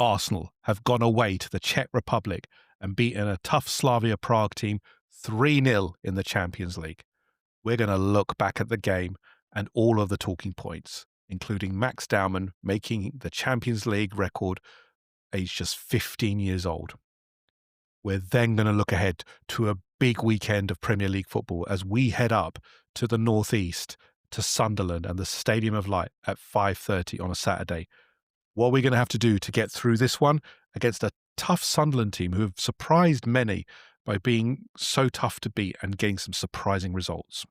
Arsenal have gone away to the Czech Republic and beaten a tough Slavia Prague team 3-0 in the Champions League. We're going to look back at the game and all of the talking points, including Max Daumann making the Champions League record aged just 15 years old. We're then going to look ahead to a big weekend of Premier League football as we head up to the northeast to Sunderland and the Stadium of Light at 5:30 on a Saturday. What are we going to have to do to get through this one against a tough Sunderland team who have surprised many by being so tough to beat and getting some surprising results?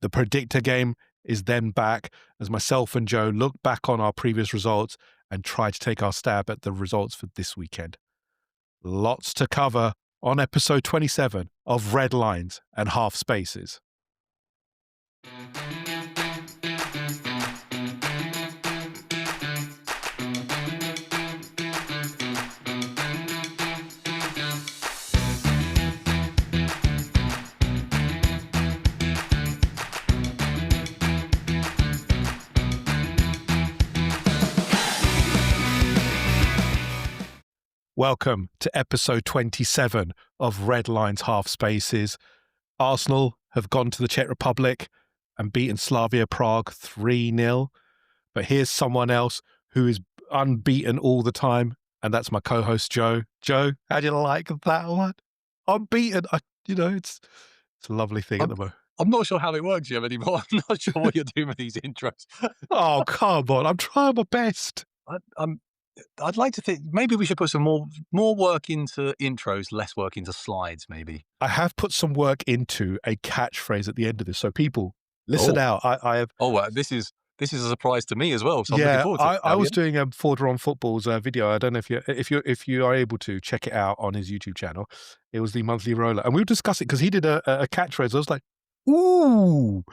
The predictor game is then back as myself and Joe look back on our previous results and try to take our stab at the results for this weekend. Lots to cover on episode 27 of Red Lines and Half Spaces. Welcome to episode 27 of Red Lines Half Spaces. Arsenal have gone to the Czech Republic and beaten Slavia Prague 3-0. But here's someone else who is unbeaten all the time, and that's my co-host Joe. Joe, how do you like that one? Unbeaten. It's a lovely thing at the moment. I'm not sure how it works, Jim, anymore. I'm not sure what you're doing with these intros. Oh, come on. I'm trying my best. I'd like to think maybe we should put some more work into intros, less work into slides, maybe. I have put some work into a catchphrase at the end of this, so people listen out. I have. Oh, this is a surprise to me as well. So I'm looking forward to it. I was doing a Forder on Football's video. I don't know if you are able to check it out on his YouTube channel. It was the monthly roller, and we were discussing because he did a catchphrase. I was like, ooh.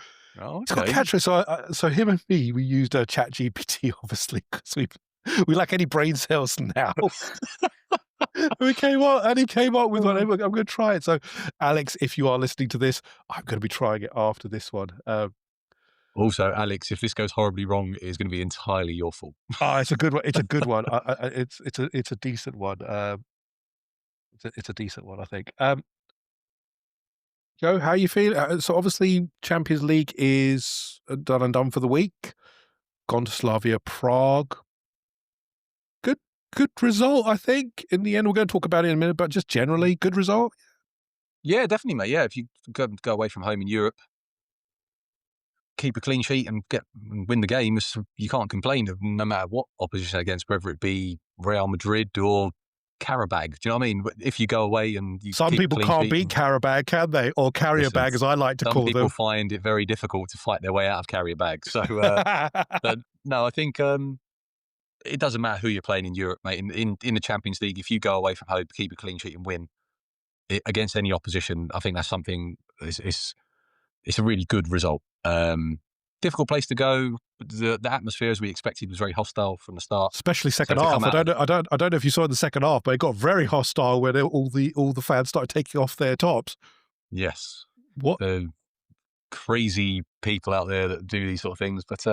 Oh, okay. It's got a catchphrase. So him and me, we used ChatGPT obviously because we lack any brain cells now. He came up with one. I'm going to try it. So, Alex, if you are listening to this, I'm going to be trying it after this one. Also, Alex, if this goes horribly wrong, it's going to be entirely your fault. It's a good one. It's a good one. It's a decent one. It's a decent one, I think. Joe, how you feel? So, obviously, Champions League is done and done for the week. Gone to Slavia Prague. Good result, I think. In the end, we're going to talk about it in a minute, but just generally, good result. Yeah, definitely, mate. Yeah, if you go away from home in Europe, keep a clean sheet and win the game, you can't complain of no matter what opposition against, whether it be Real Madrid or Karabag. Do you know what I mean? If you go away and you some people can't beat Karabag, can they? Or carrier bag, as I like to call them. Some people find it very difficult to fight their way out of carrier bag. So, but no, I think. It doesn't matter who you're playing in Europe, mate. In the Champions League, if you go away from home, keep a clean sheet and win against any opposition, I think that's something. It's a really good result. Difficult place to go. The atmosphere, as we expected, was very hostile from the start, especially second half. I don't know if you saw in the second half, but it got very hostile when all the fans started taking off their tops. Yes, what the crazy people out there that do these sort of things, but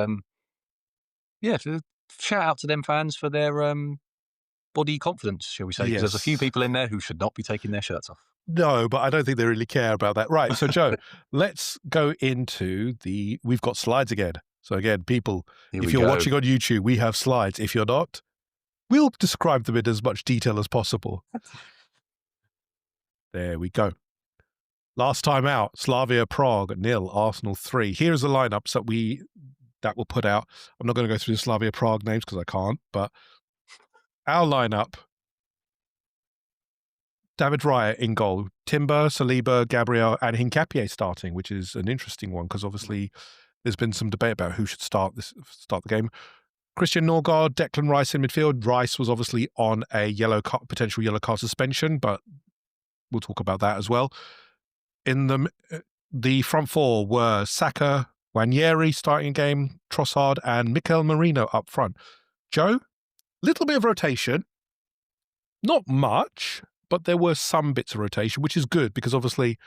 yeah. Shout out to them fans for their body confidence, shall we say? Because there's a few people in there who should not be taking their shirts off. No, but I don't think they really care about that. Right. So, Joe, let's go into we've got slides again. So, again, people, if you're watching on YouTube, we have slides. If you're not, we'll describe them in as much detail as possible. There we go. Last time out, Slavia Prague 0, Arsenal 3. Here's the lineups that we'll put out. I'm not going to go through the Slavia Prague names because I can't, but our lineup: David Raya in goal, Timber, Saliba, Gabriel, and Hincapié starting, which is an interesting one because obviously there's been some debate about who should start the game. Christian Norgard, Declan Rice in midfield. Rice was obviously on a potential yellow card suspension, but we'll talk about that as well. In the front four were Saka, Wanyeri starting game, Trossard, and Mikel Merino up front. Joe, little bit of rotation. Not much, but there were some bits of rotation, which is good because obviously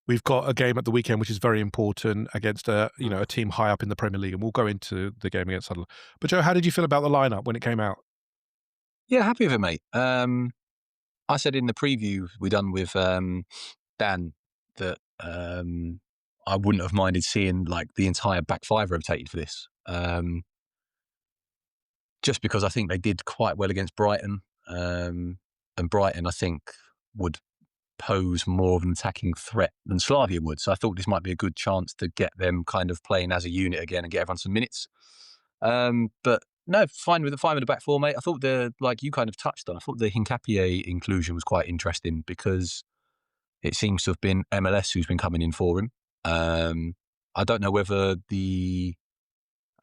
we've got a game at the weekend which is very important against a team high up in the Premier League, and we'll go into the game against Sunderland. But Joe, how did you feel about the lineup when it came out? Yeah, happy with it, mate. I said in the preview we done with Dan that I wouldn't have minded seeing like the entire back five rotated for this. Just because I think they did quite well against Brighton. And Brighton, I think, would pose more of an attacking threat than Slavia would. So I thought this might be a good chance to get them kind of playing as a unit again and get everyone some minutes. But no, fine with the back four, mate. I thought like you kind of touched on, I thought the Hincapié inclusion was quite interesting because it seems to have been MLS who's been coming in for him. I don't know whether the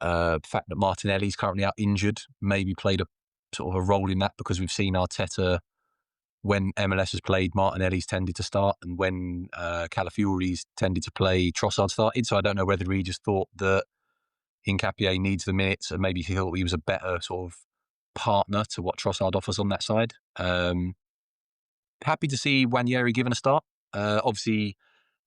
fact that Martinelli's currently out injured maybe played a sort of a role in that, because we've seen Arteta, when MLS has played, Martinelli's tended to start, and when Calafiori's tended to play, Trossard started. So I don't know whether he just thought that Hincapié needs the minutes, and maybe he thought he was a better sort of partner to what Trossard offers on that side. Happy to see Wanyeri given a start. Obviously,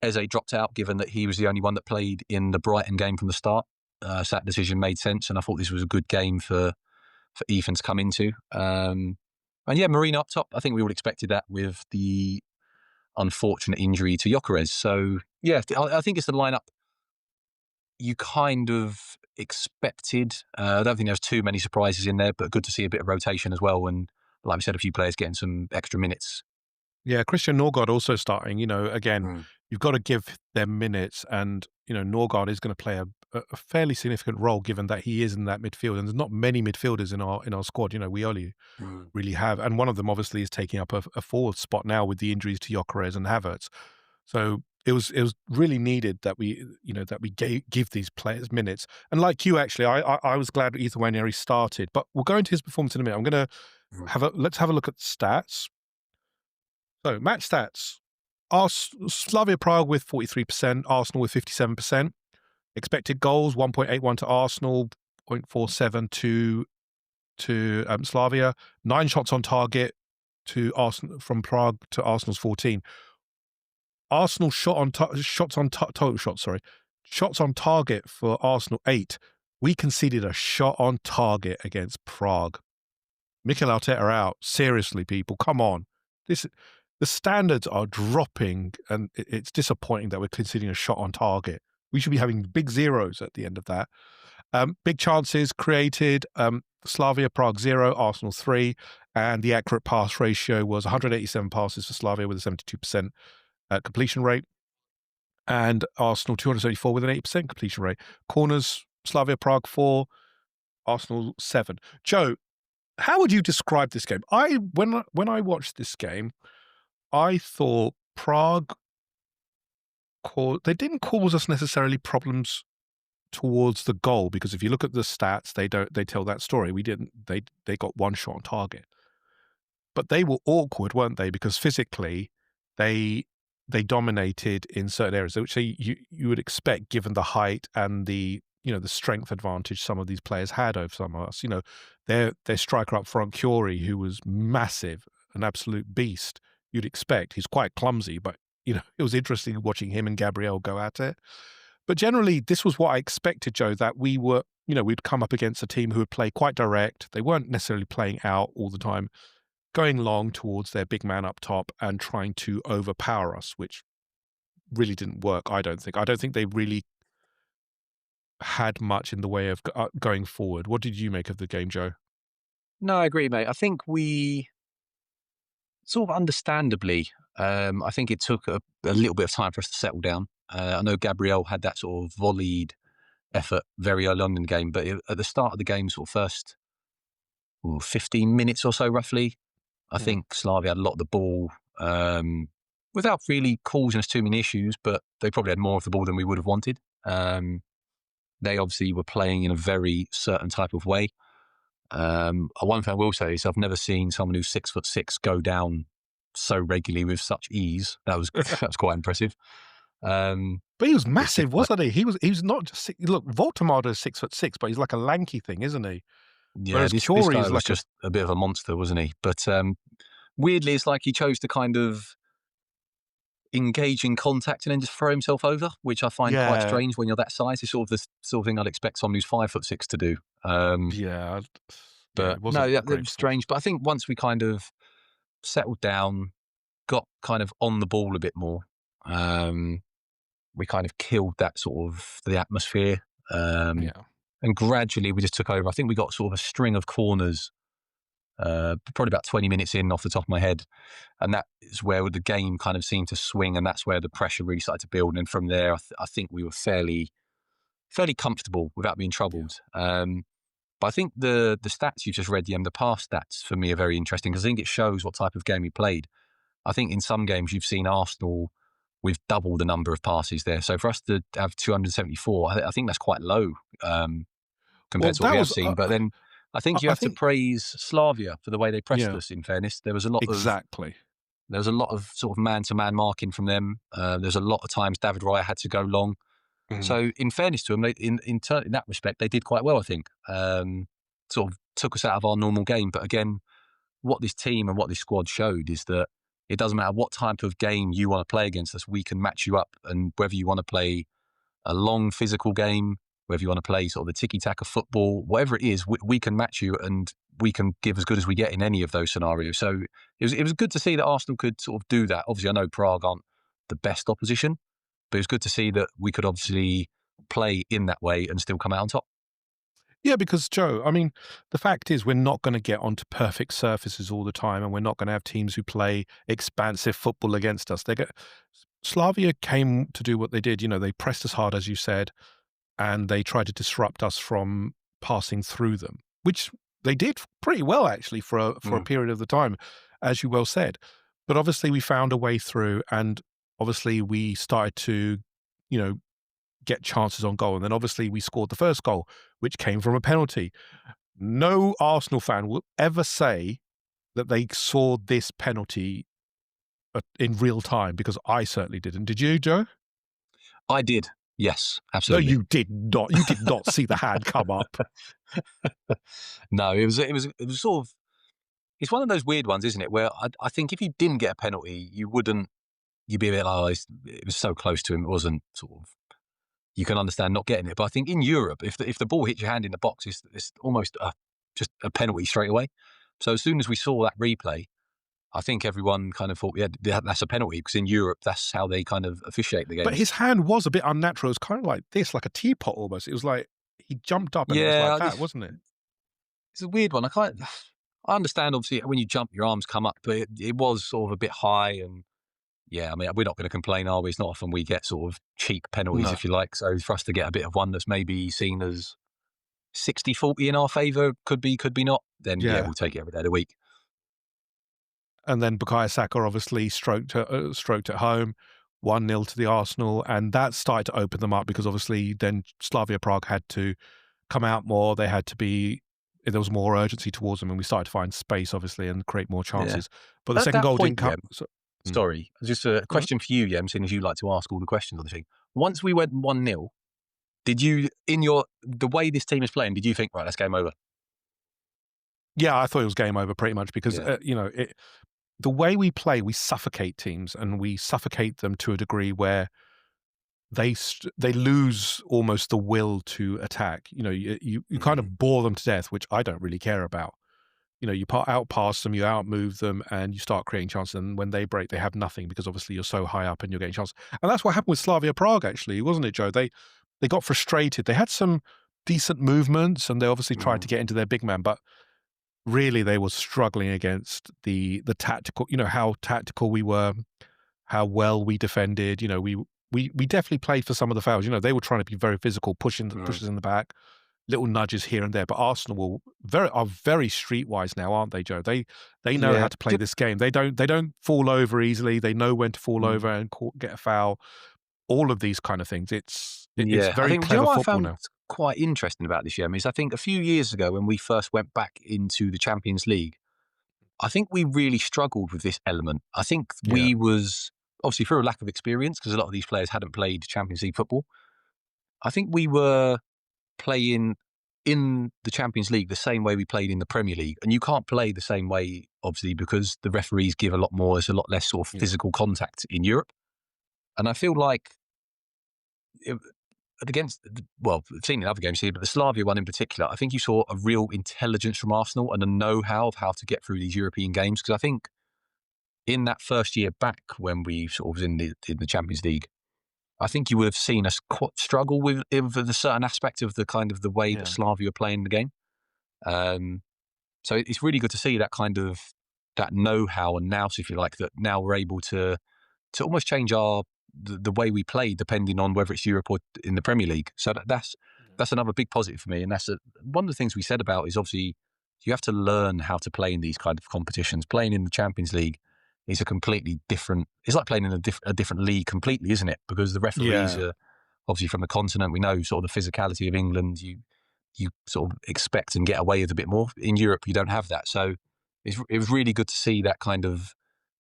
Eze dropped out, given that he was the only one that played in the Brighton game from the start. So that decision made sense, and I thought this was a good game for Ethan to come into. And yeah, Marino up top. I think we all expected that with the unfortunate injury to Gyökeres. So yeah, I think it's the lineup you kind of expected. I don't think there's too many surprises in there, but good to see a bit of rotation as well. And like we said, a few players getting some extra minutes. Yeah, Christian Norgard also starting. Again, Mm. you've got to give them minutes, and Norgard is going to play a fairly significant role, given that he is in that midfield, and there's not many midfielders in our squad. We only Mm. really have, and one of them obviously is taking up a forward spot now with the injuries to Gyökeres and Havertz. So it was really needed that we give these players minutes. And like you, actually, I was glad Ethan Wanyeri started, but we'll go into his performance in a minute. I'm going to let's have a look at the stats. So match stats: Slavia Prague with 43%, Arsenal with 57%. Expected goals: 1.81 to Arsenal, 0.47 to Slavia. 9 shots on target to Arsenal from Prague to Arsenal's 14. Arsenal shots on target for Arsenal 8. We conceded a shot on target against Prague. Mikel Arteta out. Seriously, people, come on. The standards are dropping, and it's disappointing that we're conceding a shot on target. We should be having big zeros at the end of that. Big chances created: Slavia Prague 0, Arsenal 3, and the accurate pass ratio was 187 passes for Slavia with a 72% completion rate, and Arsenal 274 with an 8% completion rate. Corners: Slavia Prague 4, Arsenal 7. Joe, how would you describe this game? When I watched this game, I thought Prague they didn't cause us necessarily problems towards the goal, because if you look at the stats, they tell that story. We didn't. They got 1 shot on target, but they were awkward, weren't they? Because physically, they dominated in certain areas, which you would expect, given the height and the strength advantage some of these players had over some of us. Their striker up front, Curie, who was massive, an absolute beast. You'd expect. He's quite clumsy, but it was interesting watching him and Gabriel go at it. But generally, this was what I expected, Joe, that we were, we'd come up against a team who would play quite direct. They weren't necessarily playing out all the time, going long towards their big man up top and trying to overpower us, which really didn't work, I don't think. I don't think they really had much in the way of going forward. What did you make of the game, Joe? No, I agree, mate. I think we sort of understandably, I think it took a little bit of time for us to settle down. I know Gabriel had that sort of volleyed effort very early on in the game, but at the start of the game, sort of first 15 minutes or so, roughly, I think Slavia had a lot of the ball without really causing us too many issues, but they probably had more of the ball than we would have wanted. They obviously were playing in a very certain type of way. One thing I will say is I've never seen someone who's 6'6" go down so regularly with such ease. That was quite impressive. But he was massive, wasn't he? He was not just look. Voltemade is 6'6", but he's like a lanky thing, isn't he? Yeah, whereas this Curie guy is was like just a bit of a monster, wasn't he? But weirdly, it's like he chose to kind of engage in contact and then just throw himself over, which I find quite strange when you're that size. It's sort of the sort of thing I'd expect someone who's 5'6" to do. Yeah, Yeah, But it no, wasn't a that great was performance. strange. But I think once we kind of settled down, got kind of on the ball a bit more, we kind of killed that sort of the atmosphere. Yeah. And gradually we just took over. I think we got sort of a string of corners, probably about 20 minutes in off the top of my head. And that is where the game kind of seemed to swing, and that's where the pressure really started to build. And from there, I think we were fairly comfortable without being Yeah. troubled. But I think the stats you just read, the past stats for me are very interesting because I think it shows what type of game we played. I think in some games you've seen Arsenal with double the number of passes there. So for us to have 274, I think that's quite low Well, compared to what that we have was, seen. But then I think you I have to think, praise Slavia for the way they pressed yeah, us. In fairness, exactly. there was a lot of sort of man-to-man marking from them. There's a lot of times David Raya had to go long. Mm. So in fairness to them, in that respect, they did quite well, I think. Sort of took us out of our normal game. But again, what this team and what this squad showed is that it doesn't matter what type of game you want to play against us, we can match you up. And whether you want to play a long physical game, whether you want to play sort of the tiki-taka football, whatever it is, we can match you and we can give as good as we get in any of those scenarios. So it was good to see that Arsenal could sort of do that. Obviously, I know Prague aren't the best opposition, but it was good to see that we could obviously play in that way and still come out on top. Yeah, because Joe, I mean, the fact is we're not going to get onto perfect surfaces all the time, and we're not going to have teams who play expansive football against us. Slavia came to do what they did. They pressed us hard, as you said, and they tried to disrupt us from passing through them, which they did pretty well actually for a Mm. period of the time, as you well said. But obviously, we found a way through, and obviously we started to, you know, get chances on goal. And then obviously we scored the first goal, which came from a penalty. No Arsenal fan will ever say that they saw this penalty in real time, because I certainly didn't. Did you, Joe? I did. Yes, No, absolutely. you did not. You did not see the hand come up. No, it was sort of, it's one of those weird ones, isn't it? Where I think if you didn't get a penalty, you'd be a bit like, oh, it was so close to him. It wasn't sort of, you can understand not getting it. But I think in Europe, if the ball hits your hand in the box, it's almost just a penalty straight away. So as soon as we saw that replay, I think everyone kind of thought, yeah, that's a penalty, because in Europe, that's how they kind of officiate the But games. his hand was a bit unnatural. It was kind of like this, like a teapot almost. It was like he jumped up and it was like Yeah, that, wasn't it? it's a weird one. I understand, obviously, when you jump, your arms come up, but it was sort of a bit high. And yeah, I mean, we're not going to complain, are we? It's not often we get sort of cheap penalties, No. if you like. So for us to get a bit of one that's maybe seen as 60-40 in our favour, could be, could be not, then yeah, Yeah. we'll take it every day of the week. And then Bukayo Saka obviously stroked at home, 1-0 to the Arsenal, and that started to open them up, because obviously then Slavia Prague had to come out more. There was more urgency towards them, and we started to find space, obviously, and create more Yeah. chances. But the At second that goal didn't point, come. yeah, Mm. sorry, just a No. question for you, Yem, seeing as you like to ask all the questions on the thing. Once we went 1-0, did you, the way this team is playing, did you think, right, that's game over? Yeah, I thought it was game over pretty much, because Yeah. the way we play, we suffocate teams, and we suffocate them to a degree where they lose almost the will to attack. You kind of bore them to death, which I don't really care about. You outpass them, you outmove them, and you start creating chances. And when they break, they have nothing, because obviously you're so high up and you're getting chances. And that's what happened with Slavia Prague, actually, wasn't it, Joe? They got frustrated. They had some decent movements, and they obviously tried to Mm. get into their big man, but really they were struggling against the tactical. How tactical we were, how well we defended. We definitely played for some of the fouls. They were trying to be very physical, Mm. pushes in the back, little nudges here and there. But Arsenal are very streetwise now, aren't they, Joe? They know how Yeah. to play this game. They don't fall over easily. They know when to fall over Mm. and get a foul. All of these kind of things. It's Yeah. I very think, do you know clever what I football found now. quite interesting about this, Yem, is I think a few years ago when we first went back into the Champions League, I think we really struggled with this element. I think Yeah, we was, obviously through a lack of experience, because a lot of these players hadn't played Champions League football. I think we were playing in the Champions League the same way we played in the Premier League. And you can't play the same way, obviously, because the referees give a lot more, there's a lot less sort of yeah, physical contact in Europe. And I feel like well, I've seen in other games here, but the Slavia one in particular, I think you saw a real intelligence from Arsenal and a know-how of how to get through these European games. Because I think in that first year back when we sort of was in the Champions League, I think you would have seen us struggle with a certain aspect of the kind of the way that Yeah. Slavia are playing the game. So it's really good to see that kind of that know-how and nous, if you like, that now we're able to almost change the way we play depending on whether it's Europe or in the Premier League. So that's another big positive for me. And that's one of the things we said about is obviously you have to learn how to play in these kind of competitions. Playing in the Champions League is a completely different. It's like playing in a different league completely, isn't it? Because the referees Yeah. are obviously from the continent. We know sort of the physicality of England. You sort of expect and get away with a bit more. In Europe, you don't have that. So it was really good to see that kind of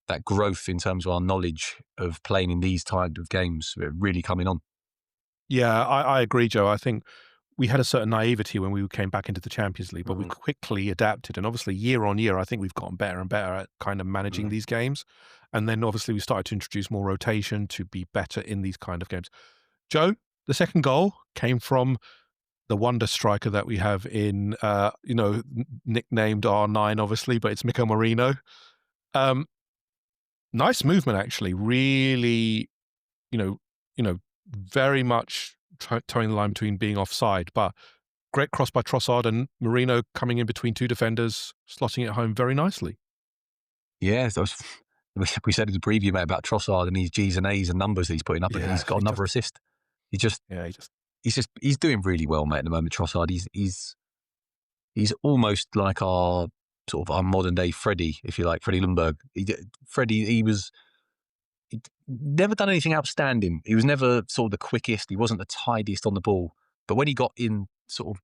that growth in terms of our knowledge of playing in these type of games really coming on. Yeah, I agree, Joe. I think we had a certain naivety when we came back into the Champions League, but we Mm, quickly adapted. And obviously, year on year, I think we've gotten better and better at kind of managing mm. these games. And then obviously, we started to introduce more rotation to be better in these kind of games. Joe, the second goal came from the wonder striker that we have in, nicknamed R9, obviously, but it's Miko Marino. Um, Nice movement, actually. Really, you know, very much towing the line between being offside, but great cross by Trossard and Marino coming in between two defenders, slotting it home very nicely. Yeah, we said in the preview, mate, about Trossard and his G's and A's and numbers that he's putting up, and Yeah, he's got another assist. He just he just he's doing really well, mate. At the moment, Trossard, he's almost like our sort of our modern day Freddie, if you like, Freddie Lundberg. Freddie, he'd never done anything outstanding. He was never sort of the quickest. He wasn't the tidiest on the ball. But when he got in, sort of,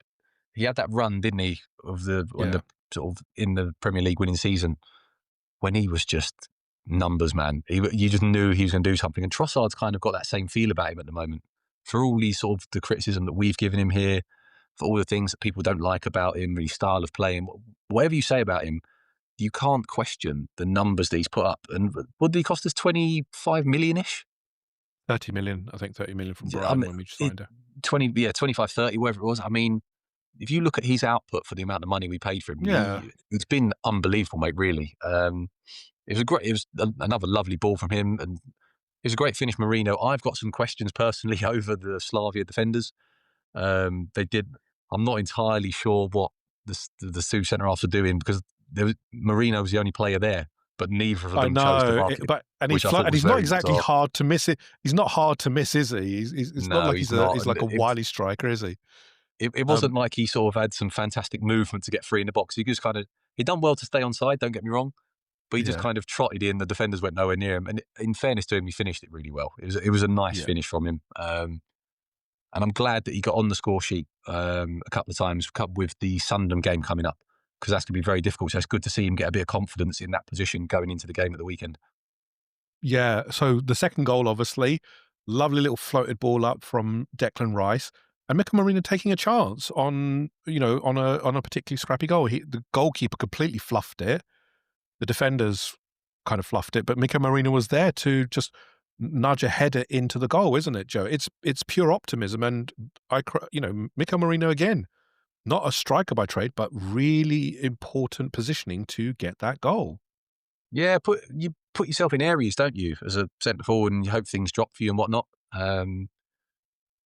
he had that run, didn't he, of when yeah. the sort of in the Premier League winning season, when he was just numbers, man. You just knew he was going to do something. And Trossard's kind of got that same feel about him at the moment. For all these sort of the criticism that we've given him here, for all the things that people don't like about him, his style of playing, whatever you say about him, you can't question the numbers that he's put up. And what did he cost us? 25 million-ish? 30 million, I think 30 million from Yeah, I Brighton mean, when we signed her. 25, 30, whatever it was. I mean, if you look at his output for the amount of money we paid for him, Yeah. it's been unbelievable, mate, really. It was another lovely ball from him, and it was a great finish, Marino. I've got some questions personally over the Slavia defenders. They did. I'm not entirely sure what the two centre halves are doing because Marino was the only player there, but neither of I them chose to know, mark him, he's which I thought was he's not very exactly bizarre. hard to miss it. He's not hard to miss, is he? It's not No, like he's not. he's And like a wily striker, is he? it Um, wasn't like he sort of had some fantastic movement to get free in the box. He just kind of he done well to stay on side. Don't get me wrong, but he just yeah, kind of trotted in. The defenders went nowhere near him. And in fairness to him, he finished it really well. It was a nice yeah. finish from him. And I'm glad that he got on the score sheet a couple of times with the Sunderland game coming up because that's going to be very difficult. So it's good to see him get a bit of confidence in that position going into the game at the weekend. Yeah, so the second goal, obviously, lovely little floated ball up from Declan Rice, and Mika Marino taking a chance on on a particularly scrappy goal. The goalkeeper completely fluffed it. The defenders kind of fluffed it, but Mika Marino was there to just nudge a header into the goal, isn't it, Joe? It's pure optimism, and Mika Marino again, not a striker by trade, but really important positioning to get that goal. Yeah, you put yourself in areas, don't you, as a centre forward, and you hope things drop for you and whatnot.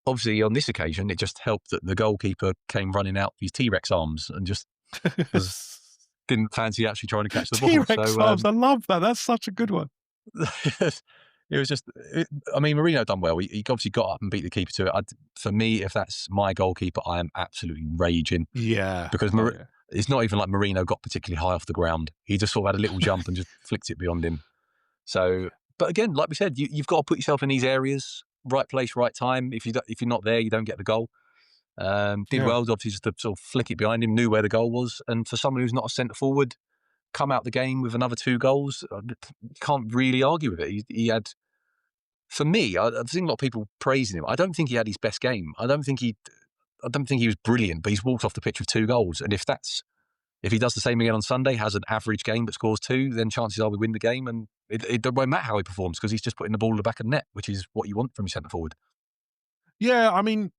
Obviously, on this occasion, it just helped that the goalkeeper came running out with his T-Rex arms and just didn't fancy actually trying to catch the ball. T-Rex So arms, I love that. That's such a good one. it was just, I mean, Marino done well. He obviously got up and beat the keeper to it. For me, if that's my goalkeeper, I am absolutely raging Yeah. because Oh, yeah. it's not even like Marino got particularly high off the ground. He just sort of had a little jump and just flicked it beyond him. So, but again, like we said, you've got to put yourself in these areas, right place, right time. If you're not there, you don't get the goal. Did Yeah. well, obviously, just to sort of flick it behind him, knew where the goal was. And for someone who's not a centre forward, come out the game with another 2 goals, you can't really argue with it. He had, for me, I've seen a lot of people praising him. I don't think he had his best game. I don't think he was brilliant, but he's walked off the pitch with 2 goals. And if he does the same again on Sunday, has an average game but scores 2, then chances are we win the game. And it won't matter how he performs because he's just putting the ball in the back of the net, which is what you want from your centre forward. Yeah, I mean,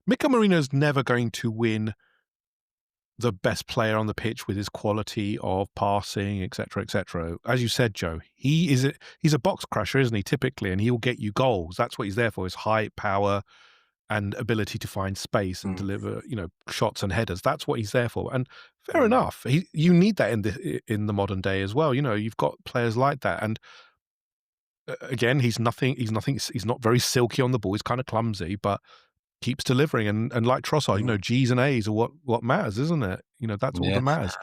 Mika Marino's never going to win the best player on the pitch with his quality of passing, et cetera, et cetera. As you said, Joe, he's a box crusher, isn't he, typically, and he'll get you goals. That's what he's there for, his height, power, and ability to find space and Mm, deliver, shots and headers. That's what he's there for. And fair mm. enough. You need that in the modern day as well. You've got players like that. And again, he's not very silky on the ball. He's kind of clumsy, but keeps delivering. And like Trossard, Mm. G's and A's are what matters, isn't it? That's all that Yeah. matters.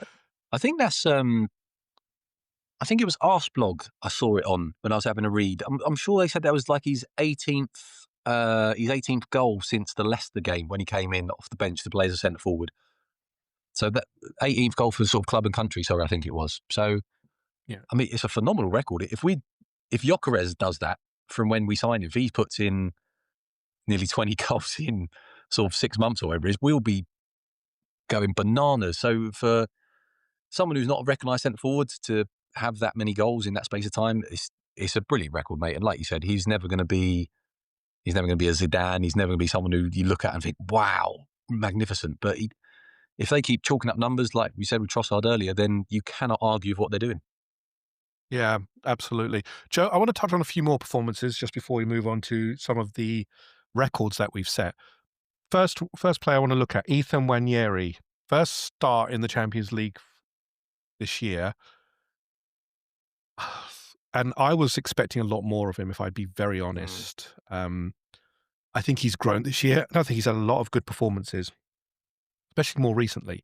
I think that's I think it was Arseblog I saw it on when I was having a read. I'm sure they said that was like his 18th goal since the Leicester game when he came in off the bench to play as a centre forward. So that 18th goal for sort of club and country, sorry, I think it was. So Yeah. I mean, it's a phenomenal record. If Gyökeres does that from when we signed him, if he puts in nearly 20 goals in sort of 6 months or whatever it is, we'll be going bananas. So for someone who's not a recognised centre forward to have that many goals in that space of time, it's a brilliant record, mate. And like you said, he's never going to be a Zidane. He's never going to be someone who you look at and think, wow, magnificent. But if they keep chalking up numbers, like we said with Trossard earlier, then you cannot argue with what they're doing. Yeah, absolutely. Joe, I want to touch on a few more performances just before we move on to some of the records that we've set. First player I want to look at, Ethan Nwaneri. First start in the Champions League this year. And I was expecting a lot more of him, if I'd be very Mm. honest. I think he's grown this year, and I think he's had a lot of good performances, especially more recently.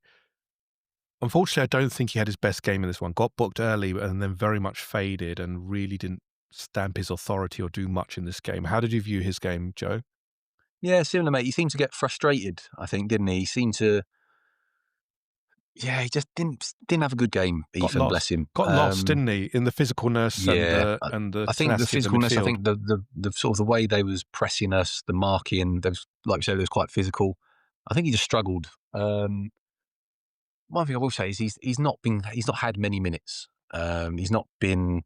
Unfortunately, I don't think he had his best game in this one. Got booked early and then very much faded and really didn't stamp his authority or do much in this game. How did you view his game, Joe? Yeah, similar, mate. He seemed to get frustrated, I think, didn't he? He seemed to, yeah, he just didn't have a good game, Got Ethan, bless lost. him. Got lost, didn't he, in the physicalness and Yeah, the I think the tenacity of the physicalness, I midfield. think the sort of the way they was pressing us, the marking, those, like you said, it was quite physical. I think he just struggled. One thing I will say is he's not had many minutes. He's not been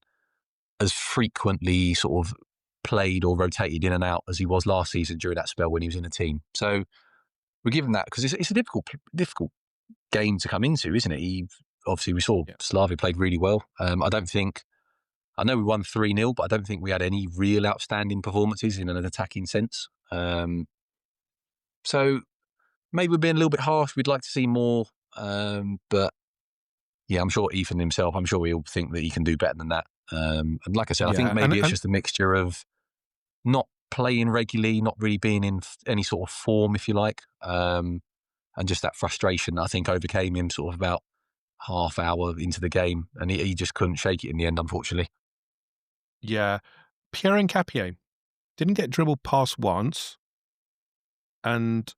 as frequently sort of played or rotated in and out as he was last season during that spell when he was in a team. So we give him that because it's a difficult game to come into, isn't it? Obviously we saw Yeah. Slavia played really well. I know we won 3-0, but I don't think we had any real outstanding performances in an attacking sense. So maybe we're being a little bit harsh. We'd like to see more, but yeah, I'm sure Ethan himself, I'm sure he'll think that he can do better than that. And like I said, I think Yeah. And, maybe it's and just a mixture of not playing regularly, not really being in any sort of form, if you like, and just that frustration I think overcame him sort of about half hour into the game, and he just couldn't shake it in the end, unfortunately. yeah. Pierre Nkapie didn't get dribbled past once and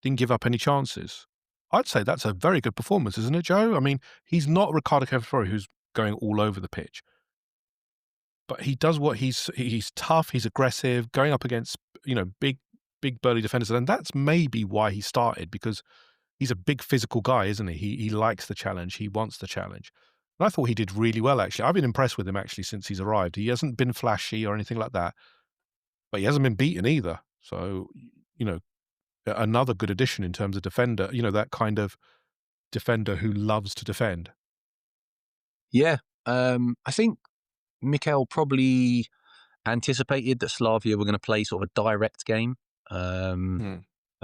didn't give up any chances. I'd say that's a very good performance, isn't it, Joe? I mean, he's not Ricardo Cavafori who's going all over the pitch, but he does what he's tough, he's aggressive, going up against, big burly defenders, and that's maybe why he started because he's a big physical guy, isn't he? He likes the challenge, he wants the challenge. And I thought he did really well, actually. I've been impressed with him actually since he's arrived. He hasn't been flashy or anything like that, but he hasn't been beaten either. So, you know, another good addition in terms of defender, that kind of defender who loves to defend. Yeah, I think Mikel probably anticipated that Slavia were going to play sort of a direct game, um, Hmm.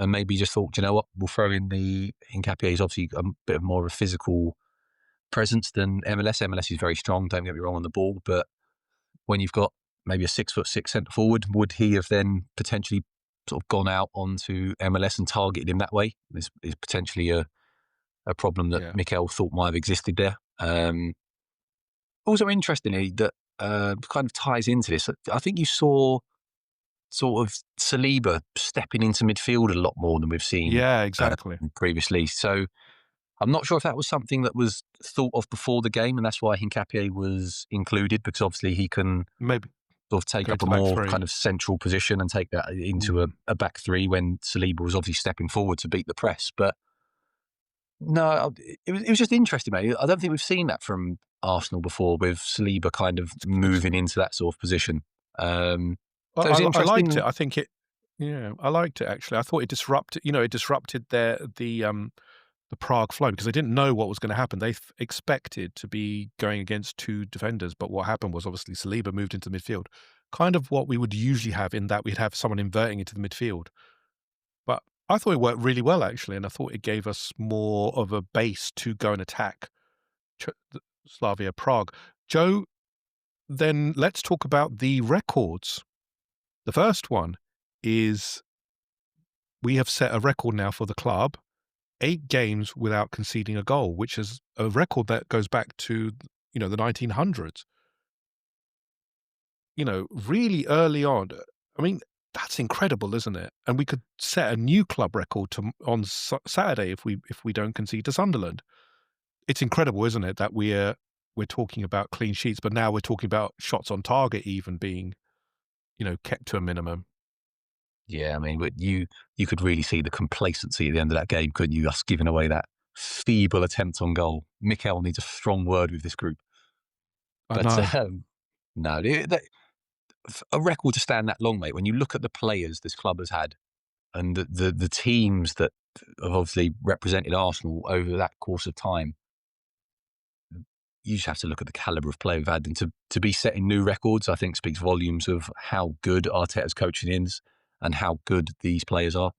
and maybe just thought, you know what, we'll throw in the Hincapié is obviously a bit of more of a physical presence than MLS. MLS is very strong, don't get me wrong on the ball, but when you've got maybe a 6'6" centre forward, would he have then potentially sort of gone out onto MLS and targeted him that way? Is potentially a problem that Yeah. Mikel thought might have existed there. Also, interestingly, that kind of ties into this. I think you saw sort of Saliba stepping into midfield a lot more than we've seen Yeah, exactly. previously. So I'm not sure if that was something that was thought of before the game, and that's why Hincapié was included, because obviously he can Maybe sort of take go up to a back more three. kind of central position and take that into Mhm. a back three when Saliba was obviously stepping forward to beat the press. But no, it was just interesting, mate. I don't think we've seen that from Arsenal before, with Saliba kind of It's good. moving into that sort of position. Well, So it's I liked it. interesting. I think it. Yeah, I liked it actually. I thought it disrupted the Prague flow because they didn't know what was going to happen. They expected to be going against two defenders, but what happened was obviously Saliba moved into midfield, kind of what we would usually have in that we'd have someone inverting into the midfield. But I thought it worked really well actually, and I thought it gave us more of a base to go and attack Slavia Prague. Joe, then let's talk about the records. The first one is we have set a record now for the club, 8 games without conceding a goal, which is a record that goes back to, the 1900s. Really early on. I mean, that's incredible, isn't it? And we could set a new club record on Saturday if we don't concede to Sunderland. It's incredible, isn't it, that we're talking about clean sheets, but now we're talking about shots on target even being, kept to a minimum. Yeah, I mean, but you could really see the complacency at the end of that game, couldn't you? Us giving away that feeble attempt on goal. Mikel needs a strong word with this group. I But know. no, a record to stand that long, mate. When you look at the players this club has had and the teams that have obviously represented Arsenal over that course of time, you just have to look at the calibre of play we've had. And to be setting new records, I think speaks volumes of how good Arteta's coaching is and how good these players are.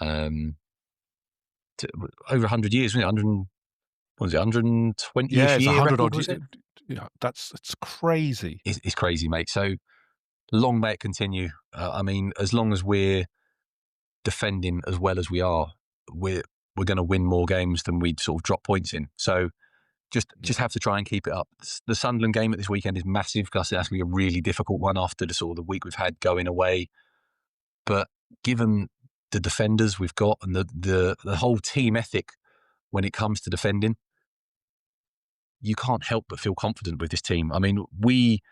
Um, over 100 years, wasn't it? 100, what was it, Yeah, 120-ish it's year 100 record, odd. was it? It's crazy. It's crazy, mate. So long may it continue. I mean, as long as we're defending as well as we are, we're going to win more games than we'd sort of drop points in. So just Yeah. have to try and keep it up. The Sunderland game at this weekend is massive because that's going to be a really difficult one after the sort of the week we've had going away. But given the defenders we've got and the whole team ethic when it comes to defending, you can't help but feel confident with this team. I mean, we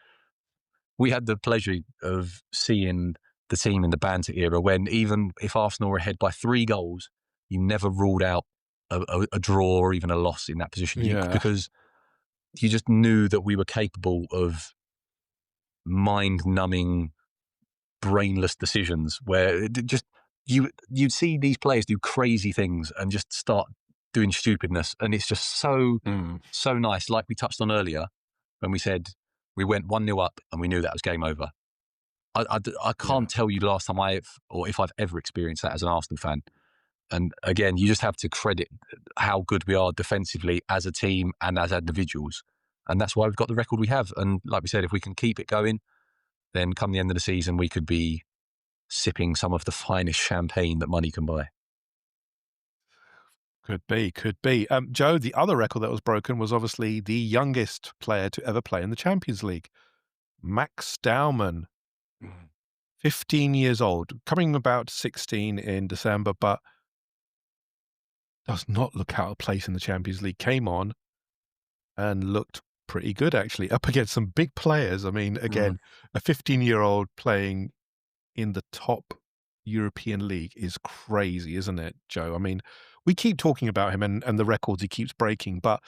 had the pleasure of seeing the team in the Banter era when even if Arsenal were ahead by 3 goals, you never ruled out a draw or even a loss in that position Yeah. because you just knew that we were capable of mind-numbing, brainless decisions where you'd see these players do crazy things and just start doing stupidness, and it's just Mm. so nice. Like we touched on earlier when we said we went 1-0 up and we knew that was game over. I Yeah. can't tell you the last time or if I've ever experienced that as an Arsenal fan. And again, you just have to credit how good we are defensively as a team and as individuals. And that's why we've got the record we have. And like we said, if we can keep it going, then come the end of the season, we could be sipping some of the finest champagne that money can buy. Could be, could be. Joe, the other record that was broken was obviously the youngest player to ever play in the Champions League. Max Staumann, 15 years old, coming about 16 in December, but does not look out of place in the Champions League. Came on and looked pretty good, actually, up against some big players. I mean, Mm. again, a 15-year-old playing in the top European league is crazy, isn't it, Joe? I mean, we keep talking about him and the records he keeps breaking, but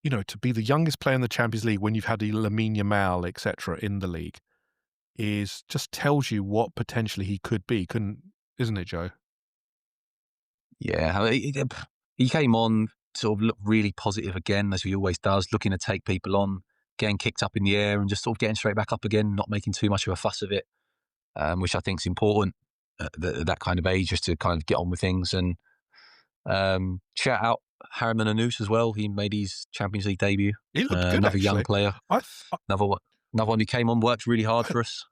to be the youngest player in the Champions League when you've had the Lamine Yamal, et cetera, in the league is just tells you what potentially he could be, isn't it, Joe? Yeah, he came on, sort of looked really positive again, as he always does, looking to take people on, getting kicked up in the air and just sort of getting straight back up again, not making too much of a fuss of it, which I think is important at that kind of age, just to kind of get on with things. And shout out Harriman Anous as well. He made his Champions League debut. He looked good, Another young actually. player. I th Another one. Another one who came on, worked really hard for us.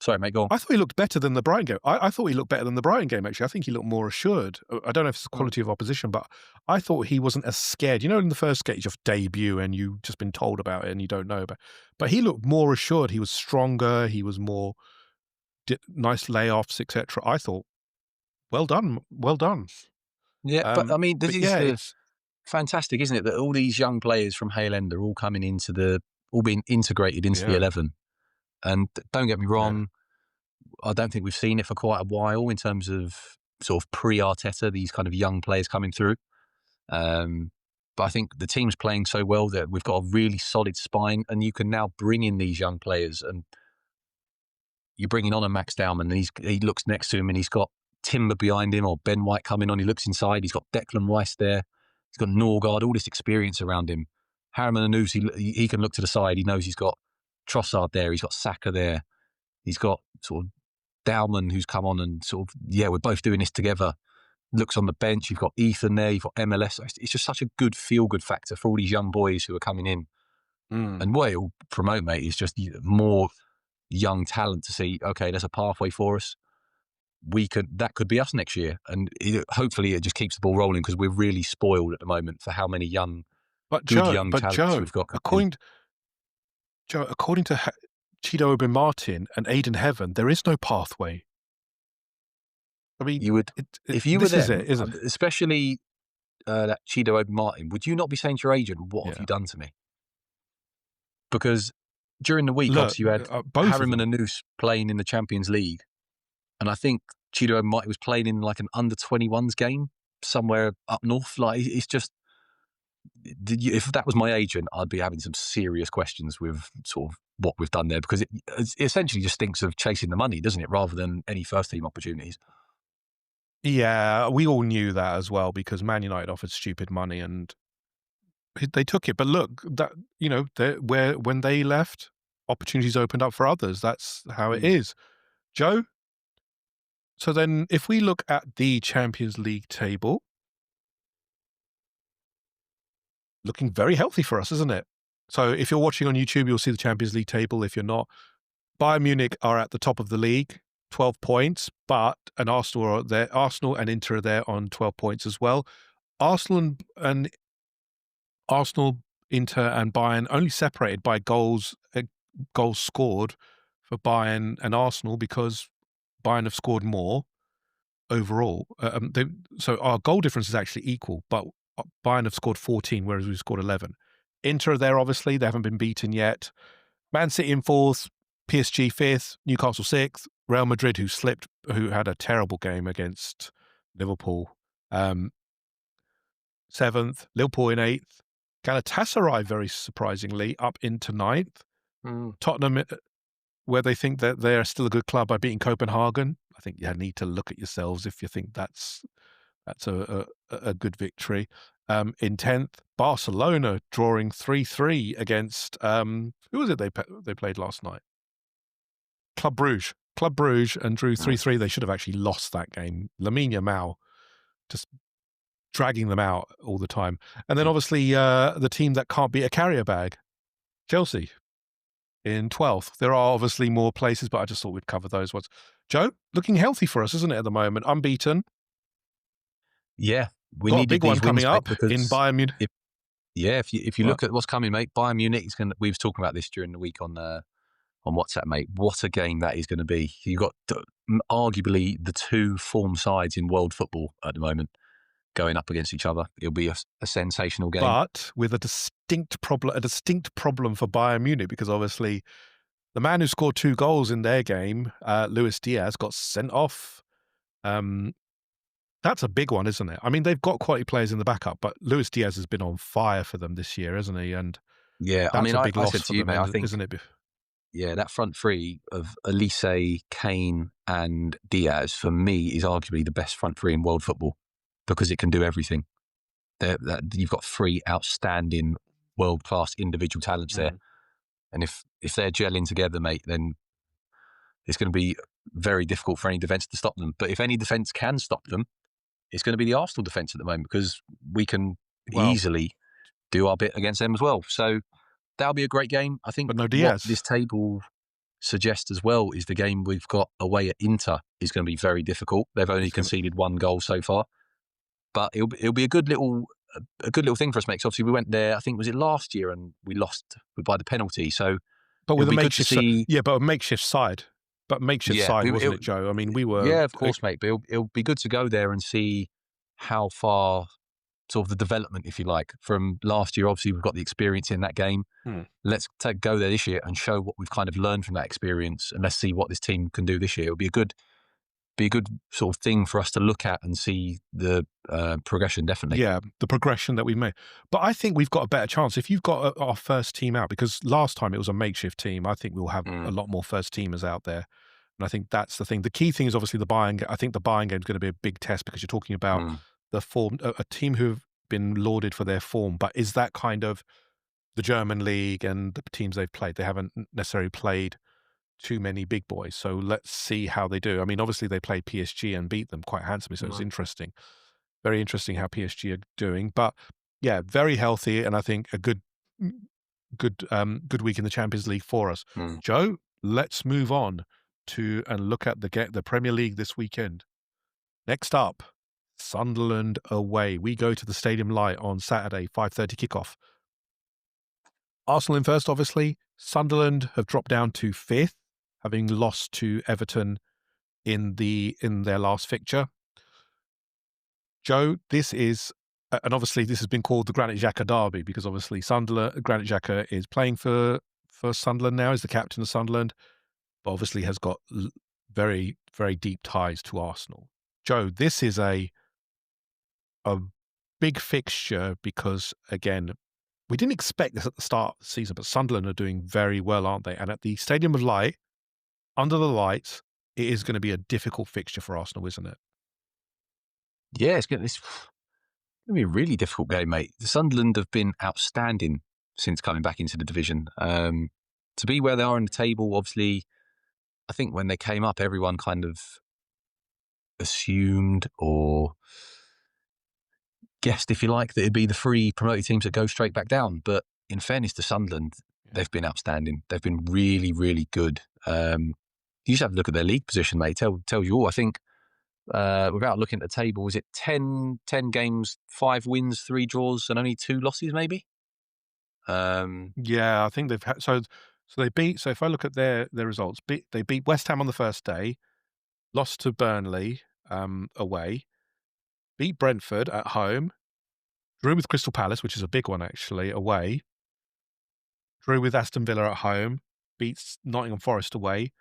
Sorry, mate, go on. I thought he looked better than the Brighton game. I thought he looked better than the Brighton game, actually. I think he looked more assured. I don't know if it's the Mm. quality of opposition, but I thought he wasn't as scared. In the first stage of debut and you've just been told about it and you don't know about it. But he looked more assured. He was stronger. He was more nice layoffs, etc. I thought, well done. Well done. Yeah, but I mean, this But is yeah, the it's, fantastic, isn't it? That all these young players from Hale End are all coming all being integrated into the yeah, 11. And don't get me yeah. wrong, I don't think we've seen it for quite a while in terms of sort of pre-Arteta, these kind of young players coming through. But I think the team's playing so well that we've got a really solid spine, and you can now bring in these young players and you're bringing on a Max Dowman, and he looks next to him, and he's got Timber behind him, or Ben White coming on. He looks inside. He's got Declan Rice there. He's got Norgard, all this experience around him. Harriman Anous, he can look to the side. He knows he's got Trossard there. He's got Saka there. He's got sort of Dowman, who's come on and sort of, we're both doing this together. Looks on the bench. You've got Ethan there. You've got MLS. It's just such a good feel-good factor for all these young boys who are coming in. And what it'll promote, mate, is just more young talent to see, okay, there's a pathway for us. That could be us next year. And hopefully it just keeps the ball rolling, because we're really spoiled at the moment for how many young talents we've got. According to Chido Obi Martin and Aidan Heaven, there is no pathway. I mean, if you were there, especially that Chido Obi Martin, would you not be saying to your agent, what have you done to me? Because during the week, obviously, you had Harriman Anous playing in the Champions League. And I think Chido Obi Martin was playing in like an under-21s game somewhere up north. Like, it's just, if that was my agent, I'd be having some serious questions with sort of what we've done there, because it essentially just stinks of chasing the money, doesn't it, rather than any first-team opportunities. Yeah, we all knew that as well, because Man United offered stupid money and they took it. But look, that when they left, opportunities opened up for others. That's how it is. Joe? So then if we look at the Champions League table, looking very healthy for us, isn't it? So if you're watching on YouTube, you'll see the Champions League table. If you're not, Bayern Munich are at the top of the league, 12 points, and Arsenal are there. Arsenal and Inter are there on 12 points as well. Arsenal, Inter and Bayern only separated by goals scored for Bayern and Arsenal, because Bayern have scored more overall. So our goal difference is actually equal, but Bayern have scored 14, whereas we've scored 11. Inter are there, obviously. They haven't been beaten yet. Man City in 4th, PSG 5th, Newcastle 6th, Real Madrid, who had a terrible game against Liverpool, 7th, Liverpool in 8th. Galatasaray, very surprisingly, up into 9th. Tottenham, where they think that they're still a good club, by beating Copenhagen. I think you need to look at yourselves if you think that's a good victory. In 10th, Barcelona drawing 3-3 against who was it they played last night? Club Brugge, and drew 3-3. They should have actually lost that game. Lamine Yamal just dragging them out all the time. And then obviously the team that can't beat a carrier bag, Chelsea, in 12th. There are obviously more places, but I just thought we'd cover those ones. Joe, looking healthy for us, isn't it, at the moment? Unbeaten. Yeah, we got need a big one coming up in Bayern Munich. If you look at what's coming, mate, Bayern Munich is going. We were talking about this during the week on WhatsApp, mate. What a game that is going to be! You've got arguably the two form sides in world football at the moment going up against each other. It'll be a sensational game, but with a distinct problem for Bayern Munich, because obviously the man who scored 2 goals in their game, Luis Diaz, got sent off. That's a big one, isn't it? I mean, they've got quality players in the backup, but Luis Diaz has been on fire for them this year, hasn't he? And yeah, I mean, a big loss said to for you, them, mate, I think, isn't it? Yeah, that front three of Elise, Kane, and Diaz for me is arguably the best front three in world football, because it can do everything. You've got 3 outstanding world-class individual talents there, and if they're gelling together, mate, then it's going to be very difficult for any defence to stop them. But if any defence can stop them, it's going to be the Arsenal defence at the moment, because we can easily do our bit against them as well. So that'll be a great game. I think what this table suggests as well is the game we've got away at Inter is going to be very difficult. They've only conceded 1 goal so far, but it'll be a good little thing for us, mate. So obviously we went there, I think, was it last year, and we lost by the penalty. So, but with a makeshift side. But makeshift side, wasn't it, Joe? I mean, we were... Yeah, of course, mate. But it'll be good to go there and see how far, sort of the development, if you like, from last year. Obviously, we've got the experience in that game. Let's go there this year and show what we've kind of learned from that experience, and let's see what this team can do this year. It'll be a good sort of thing for us to look at and see the progression, definitely. Yeah, the progression that we've made. But I think we've got a better chance. If you've got our first team out, because last time it was a makeshift team, I think we'll have a lot more first teamers out there. And I think that's the thing. The key thing is obviously the Bayern. I think the Bayern game is going to be a big test because you're talking about the form, a team who've been lauded for their form, but is that kind of the German league and the teams they've played? They haven't necessarily played too many big boys. So let's see how they do. I mean, obviously they played PSG and beat them quite handsomely. So it's interesting, very interesting how PSG are doing. But yeah, very healthy, and I think a good week in the Champions League for us. Joe, let's move on to and look at the Premier League this weekend. Next up, Sunderland away. We go to the Stadium Light on Saturday, 5:30 kickoff. Arsenal in first, obviously. Sunderland have dropped down to 5th, having lost to Everton in their last fixture. Joe, this is, and obviously this has been called the Granit Xhaka derby because obviously Granit Xhaka is playing for Sunderland now, is the captain of Sunderland, but obviously has got very, very deep ties to Arsenal. Joe, this is a big fixture because, again, we didn't expect this at the start of the season, but Sunderland are doing very well, aren't they? And at the Stadium of Light, under the lights, it is going to be a difficult fixture for Arsenal, isn't it? Yeah, it's going to be a really difficult game, mate. The Sunderland have been outstanding since coming back into the division. To be where they are in the table, obviously, I think when they came up, everyone kind of assumed or guessed, if you like, that it'd be the 3 promoted teams that go straight back down. But in fairness to Sunderland, they've been outstanding. They've been really, really good. You just have to look at their league position, mate. Tells you all. I think without looking at the table, was it 10 games, 5 wins, 3 draws, and only 2 losses, maybe? Yeah, I think they've had so they beat. So if I look at their results, they beat West Ham on the first day, lost to Burnley away, beat Brentford at home, drew with Crystal Palace, which is a big one actually, away, drew with Aston Villa at home, beats Nottingham Forest away.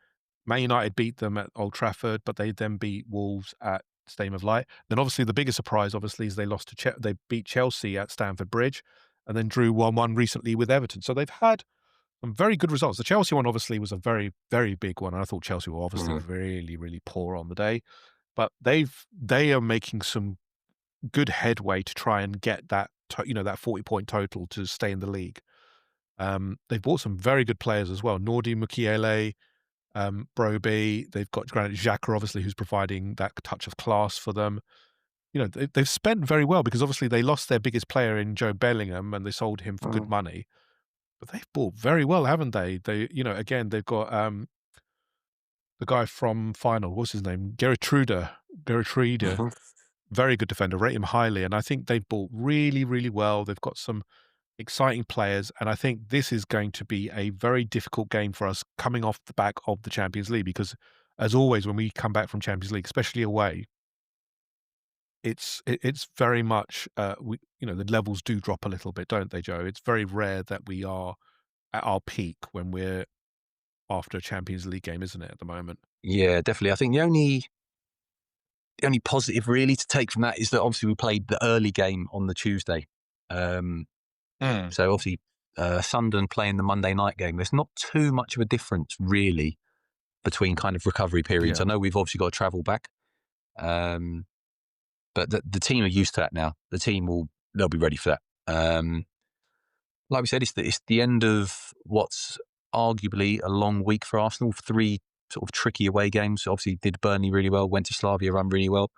Man United beat them at Old Trafford, but they then beat Wolves at Stadium of Light. Then obviously the biggest surprise, obviously, is they lost to they beat Chelsea at Stamford Bridge, and then drew 1-1 recently with Everton. So they've had some very good results. The Chelsea one obviously was a very, very big one. And I thought Chelsea were obviously really, really poor on the day, but they are making some good headway to try and get that that 40-point total to stay in the league. They've bought some very good players as well. Nordi Mukiele, Broby. They've got Granit Xhaka, obviously, who's providing that touch of class for them. They've spent very well because obviously they lost their biggest player in Joe Bellingham and they sold him for good money. But they've bought very well, haven't they? Again, they've got the guy from Final. What's his name? Gertrude. Very good defender. Rate him highly. And I think they've bought really, really well. They've got some exciting players. And I think this is going to be a very difficult game for us coming off the back of the Champions League because, as always, when we come back from Champions League, especially away, it's very much, the levels do drop a little bit, don't they, Joe? It's very rare that we are at our peak when we're after a Champions League game, isn't it, at the moment? Yeah, definitely. I think the only positive really to take from that is that obviously we played the early game on the Tuesday. So obviously Sunderland playing the Monday night game. There's not too much of a difference really between kind of recovery periods. Yeah. I know we've obviously got to travel back, but the team are used to that now. The team they'll be ready for that. Like we said, it's the end of what's arguably a long week for Arsenal. 3 sort of tricky away games. Obviously did Burnley really well, went to Slavia, run really well.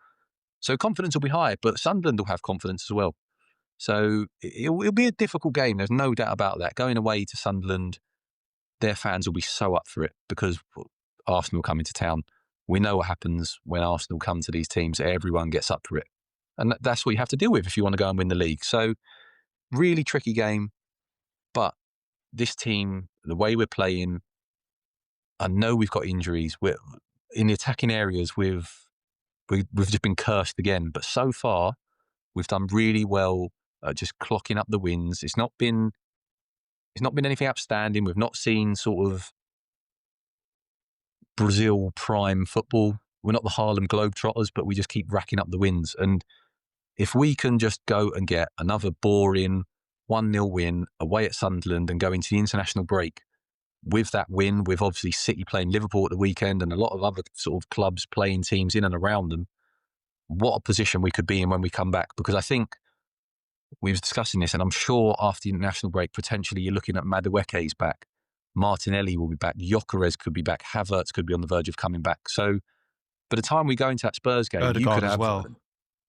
So confidence will be high, but Sunderland will have confidence as well. So it'll be a difficult game. There's no doubt about that. Going away to Sunderland, their fans will be so up for it because Arsenal come into town. We know what happens when Arsenal come to these teams. Everyone gets up for it. And that's what you have to deal with if you want to go and win the league. So really tricky game. But this team, the way we're playing, I know we've got injuries. We're in the attacking areas. We've just been cursed again. But so far, we've done really well just clocking up the wins. It's not been anything outstanding. We've not seen sort of Brazil prime football. We're not the Harlem Globetrotters, but we just keep racking up the wins. And if we can just go and get another boring 1-0 win away at Sunderland and go into the international break with that win, with obviously City playing Liverpool at the weekend and a lot of other sort of clubs playing teams in and around them, what a position we could be in when we come back. Because I think we was discussing this, and I'm sure after the international break, potentially you're looking at Madueke's back. Martinelli will be back. Gyökeres could be back. Havertz could be on the verge of coming back. So by the time we go into that Spurs game, you could Odegaard as have well.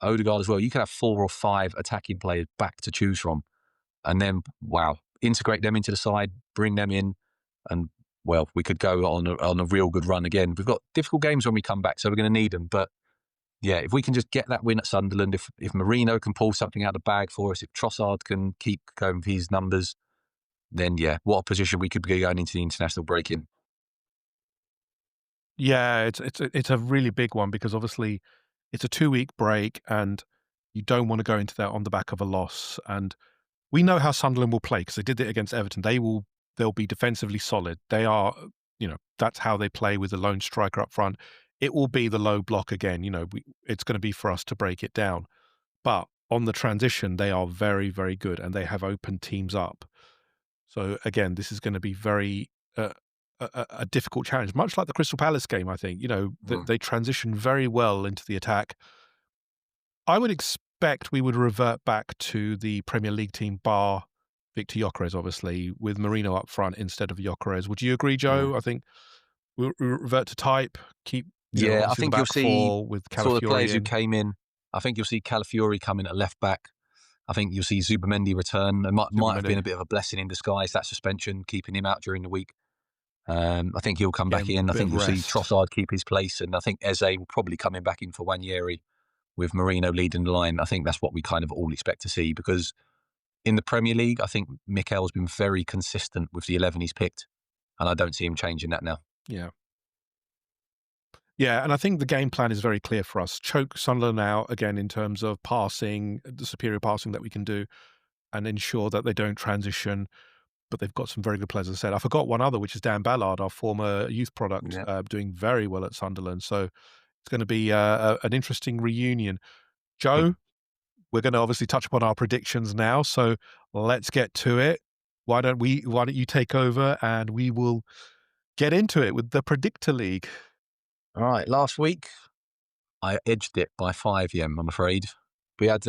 Odegaard as well. You could have 4 or 5 attacking players back to choose from. And then, wow, integrate them into the side, bring them in, and, well, we could go on a real good run again. We've got difficult games when we come back, so we're going to need them. But, yeah, if we can just get that win at Sunderland, if Marino can pull something out of the bag for us, if Trossard can keep going with his numbers, then, yeah, what a position we could be going into the international break in. Yeah, it's a really big one because obviously it's a 2-week break and you don't want to go into that on the back of a loss. And we know how Sunderland will play because they did it against Everton. They'll be defensively solid. They are, that's how they play with the lone striker up front. It will be the low block again. It's going to be for us to break it down. But on the transition, they are very, very good and they have opened teams up. So again, this is going to be very a difficult challenge, much like the Crystal Palace game. I think they transition very well into the attack. I would expect we would revert back to the Premier League team, bar Victor Gyökeres, obviously, with Marino up front instead of Gyökeres. Would you agree, Joe? I think we'll revert to type. Keep Yeah, I obviously the think you'll back see four with sort of the Calafiori players who in. came in. I think you'll see Calafiori come in at left back. I think you'll see Zubamendi return. It might have been a bit of a blessing in disguise, that suspension, keeping him out during the week. I think he'll come back Getting in. a I bit think of you'll see rest. Trossard keep his place. And I think Eze will probably come in back in for Wanyeri with Marino leading the line. I think that's what we kind of all expect to see because in the Premier League, I think Mikel's been very consistent with the 11 he's picked. And I don't see him changing that now. Yeah. Yeah, and I think the game plan is very clear for us. Choke Sunderland out again in terms of passing, the superior passing that we can do, and ensure that they don't transition. But they've got some very good players, as I said. I forgot one other, which is Dan Ballard, our former youth product, Yeah. doing very well at Sunderland. So it's going to be an interesting reunion. Joe, we're going to obviously touch upon our predictions now. So let's get to it. Why don't you take over and we will get into it with the Predictor League. All right. Last week, I edged it by 5, I'm afraid. We had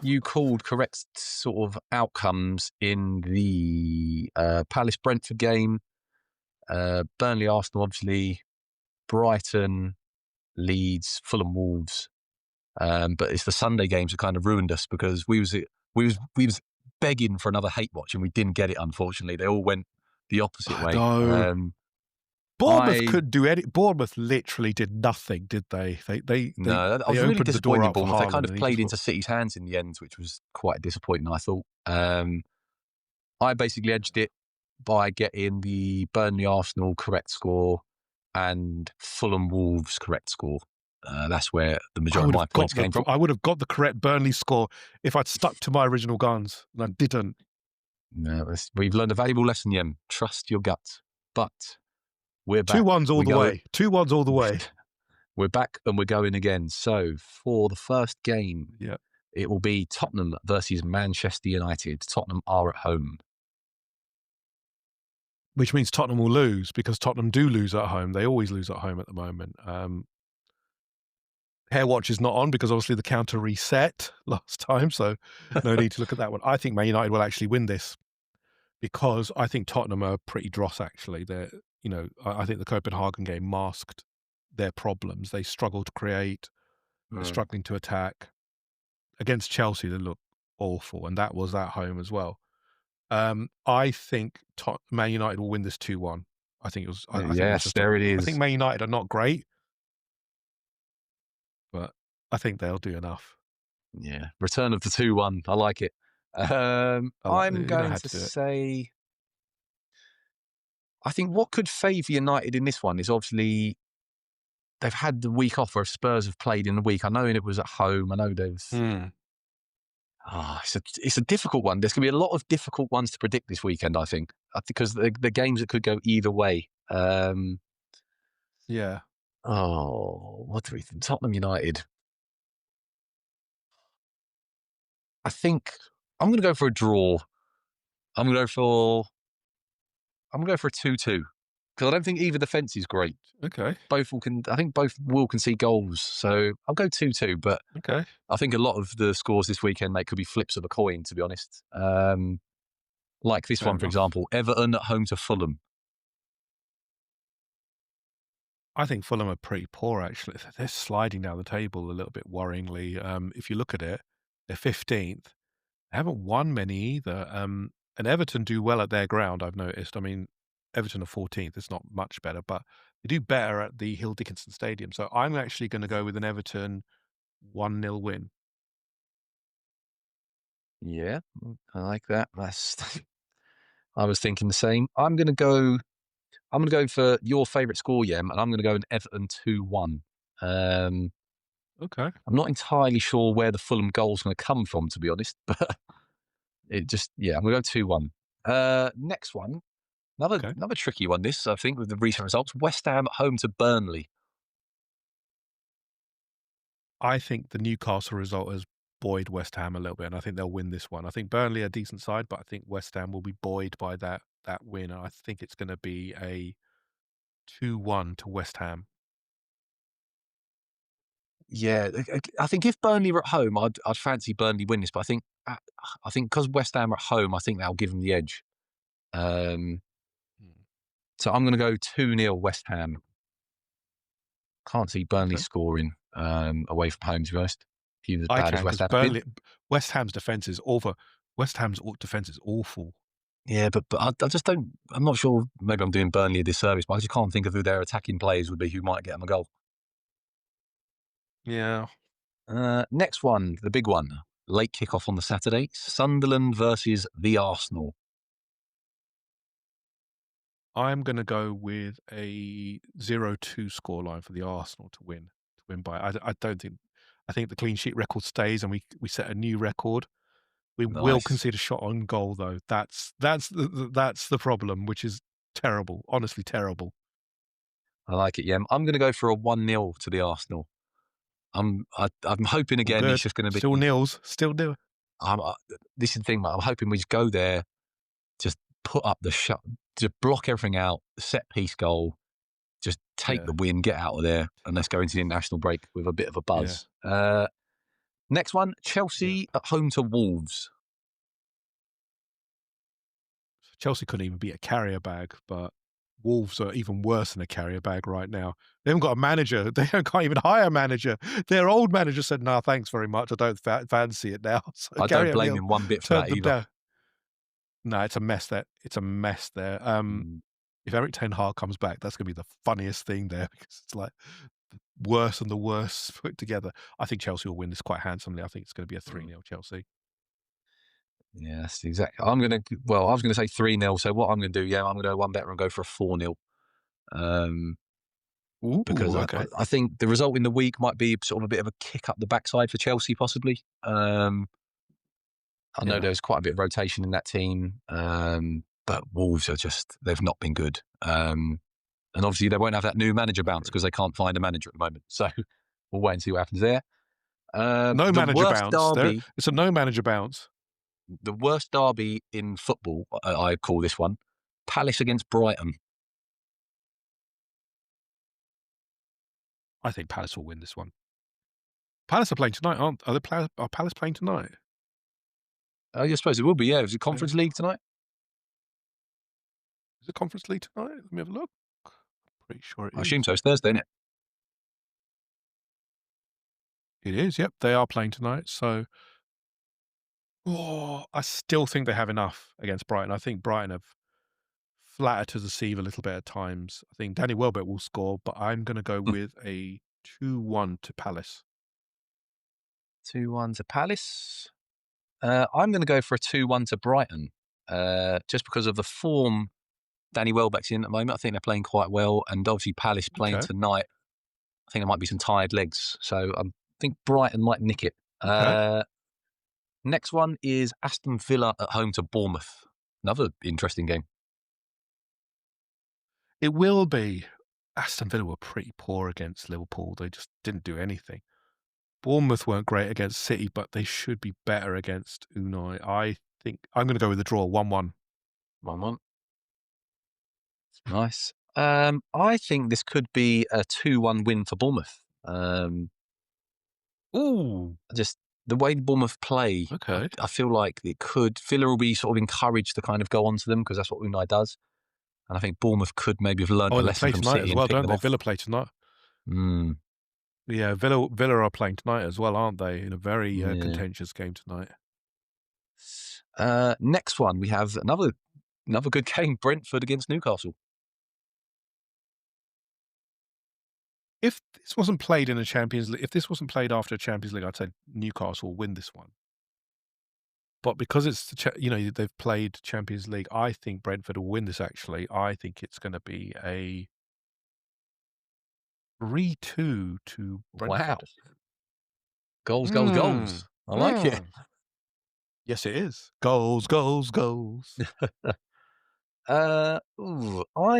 you called correct sort of outcomes in the Palace Brentford game, Burnley Arsenal, obviously, Brighton, Leeds, Fulham Wolves. But it's the Sunday games that kind of ruined us because we was begging for another hate watch and we didn't get it. Unfortunately, they all went the opposite way. No. Bournemouth couldn't do any. Bournemouth literally did nothing, did they? They I was really opened the door disappointed in up for Bournemouth. They Haaland kind of and he played just into City's hands in the end, which was quite disappointing, I thought. I basically edged it by getting the Burnley Arsenal correct score and Fulham Wolves correct score. That's where the majority of my points came from. I would have got the correct Burnley score if I'd stuck to my original guns, and I didn't. No, we've learned a valuable lesson, Yem. Trust your gut. But we're back. 2-1s all the way. 2-1s all the way. We're back and we're going again. So for the first game, it will be Tottenham versus Manchester United. Tottenham are at home. Which means Tottenham will lose because Tottenham do lose at home. They always lose at home at the moment. Hair Watch is not on because obviously the counter reset last time, so no need to look at that one. I think Man United will actually win this because I think Tottenham are pretty dross, actually. I think the Copenhagen game masked their problems. They struggle to create, they're struggling to attack. Against Chelsea, they look awful, and that was at home as well. I think Man United will win this 2-1. I think it was. Yes, there it is. I think Man United are not great, but I think they'll do enough. Yeah, return of the 2-1. I like it. I'm going to say, I think what could favour United in this one is obviously they've had the week off where Spurs have played in the week. I know it was at home. I know there's. It's a difficult one. There's going to be a lot of difficult ones to predict this weekend, I think, because the games that could go either way. Yeah. Oh, what do we think? Tottenham United. I think I'm going to go for a draw. I'm going to I'm going to go for a 2-2 because I don't think either defence is great. Okay. I think both will concede goals. So I'll go 2-2, but Okay. I think a lot of the scores this weekend, mate, could be flips of a coin, to be honest. Like this Fair one, for enough. example, Everton at home to Fulham. I think Fulham are pretty poor, actually. They're sliding down the table a little bit worryingly. If you look at it, they're 15th. They haven't won many either. And Everton do well at their ground, I've noticed. I mean, Everton are 14th. It's not much better, but they do better at the Hill Dickinson Stadium. So I'm actually going to go with an Everton 1-0 win. Yeah, I like that. I was thinking the same. I'm going to go for your favourite score, Yem, and I'm going to go an Everton 2-1. I'm Okay. not entirely sure where the Fulham goal's going to come from, to be honest, but I'm going to go 2-1. Next one, Okay. another tricky one, this, I think, with the recent results. West Ham at home to Burnley. I think the Newcastle result has buoyed West Ham a little bit, and I think they'll win this one. I think Burnley are a decent side, but I think West Ham will be buoyed by that win. And I think it's going to be a 2-1 to West Ham. Yeah, I think if Burnley were at home, I'd fancy Burnley win this, but I think because West Ham are at home, I think that'll give them the edge. Um, Hmm. so I'm going to go 2-0 West Ham. Can't see Burnley Okay. scoring away from home, to be honest. Even as I bad can as West because Ham have been. West Ham's defense is awful. West Ham's defense is awful. Yeah, but I just don't. I'm not sure. Maybe I'm doing Burnley a disservice, but I just can't think of who their attacking players would be who might get them a goal. Yeah. Next one, the big one. Late kickoff on the Saturday. Sunderland versus the Arsenal. I'm going to go with a 0-2 scoreline for the Arsenal to win by. I don't think. I think the clean sheet record stays, and we set a new record. We will Nice. concede a shot on goal, though. That's the problem, which is terrible. Honestly, terrible. I like it, yeah. I'm going to go for a 1-0 to the Arsenal. I'm hoping All again it's good. just going to Still be. nils. Still do. This is the thing, mate. I'm hoping we just go there, just put up the shot, just block everything out, set piece goal, just take Yeah. the win, get out of there, and let's go into the international break with a bit of a Yeah. buzz. Next one, Yeah. Chelsea at home to Wolves. Chelsea couldn't even beat a carrier bag, but Wolves are even worse than a carrier bag right now. They haven't got a manager. They can't even hire a manager. Their old manager said, "No, thanks very much. I don't fancy it now." So I don't Gary blame O'Neill him one bit for turned that them either. down. No, it's a mess there. It's a mess there. If Eric Ten Hag comes back, that's going to be the funniest thing there because it's like worse and the worst put together. I think Chelsea will win this quite handsomely. I think it's going to be a 3-0 Chelsea. Yeah, that's exactly. I was going to say 3-0. So what I'm going to do, I'm going to go one better and go for a 4-0. Because Ooh, I, okay. I think the result in the week might be sort of a bit of a kick up the backside for Chelsea, possibly. I know Yeah. there's quite a bit of rotation in that team, but Wolves they've not been good. And obviously they won't have that new manager bounce because they can't find a manager at the moment. So we'll wait and see what happens there. No The manager worst bounce. derby, It's a no manager bounce. the worst derby in football, I call this one, Palace against Brighton. I think Palace will win this one. Palace are playing tonight, aren't are Palace playing tonight? I suppose it will be, yeah. Is it Yeah. Conference League tonight? Is it Conference League tonight? Let me have a look. Pretty sure it I assume is. so. It's Thursday, isn't it? It is, yep. They are playing tonight. So I still think they have enough against Brighton. I think Brighton have flattered to deceive a little bit at times. I think Danny Welbeck will score, but I'm going to go with a 2-1 to Palace. 2-1 to Palace. I'm going to go for a 2-1 to Brighton, just because of the form Danny Welbeck's in at the moment. I think they're playing quite well, and obviously Palace playing Okay. tonight. I think there might be some tired legs, so I think Brighton might nick it. Okay. Next one is Aston Villa at home to Bournemouth. Another interesting game. It will be. Aston Villa were pretty poor against Liverpool. They just didn't do anything. Bournemouth weren't great against City, but they should be better against Unai. I think I'm going to go with the draw 1-1. 1-1. Nice. I think this could be a 2-1 win for Bournemouth. Ooh, Just the way Bournemouth play, okay. I feel like it could. Villa will be sort of encouraged to kind of go on to them because that's what Unai does. And I think Bournemouth could maybe have learnt Oh, a they lesson play from tonight City as and well, pick don't them they? off. Villa play tonight. Mm, Yeah, Villa are playing tonight as well, aren't they? In a very yeah. contentious game tonight. Next one, we have another good game, Brentford against Newcastle. If this wasn't played in a Champions League, if this wasn't played after a Champions League, I'd say Newcastle will win this one. But because it's they've played Champions League, I think Brentford will win this. Actually, I think it's going to be a 3-2 to Wow. Brentford. Goals, goals, Mm, goals. I like it. mm. Yes, it is. Goals, goals, goals. I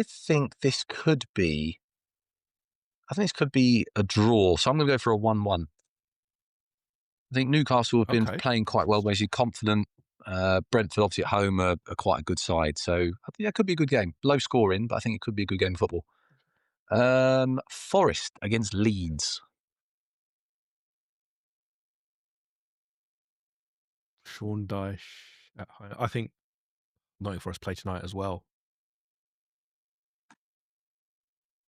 think this could be. I think this could be a draw. So I'm going to go for a 1-1. I think Newcastle have been Okay. playing quite well, basically confident. Brentford, obviously at home, are quite a good side. So I think that could be a good game. Low scoring, but I think it could be a good game of football. Forest against Leeds. Sean Dyche at home. I think Nottingham Forest play tonight as well.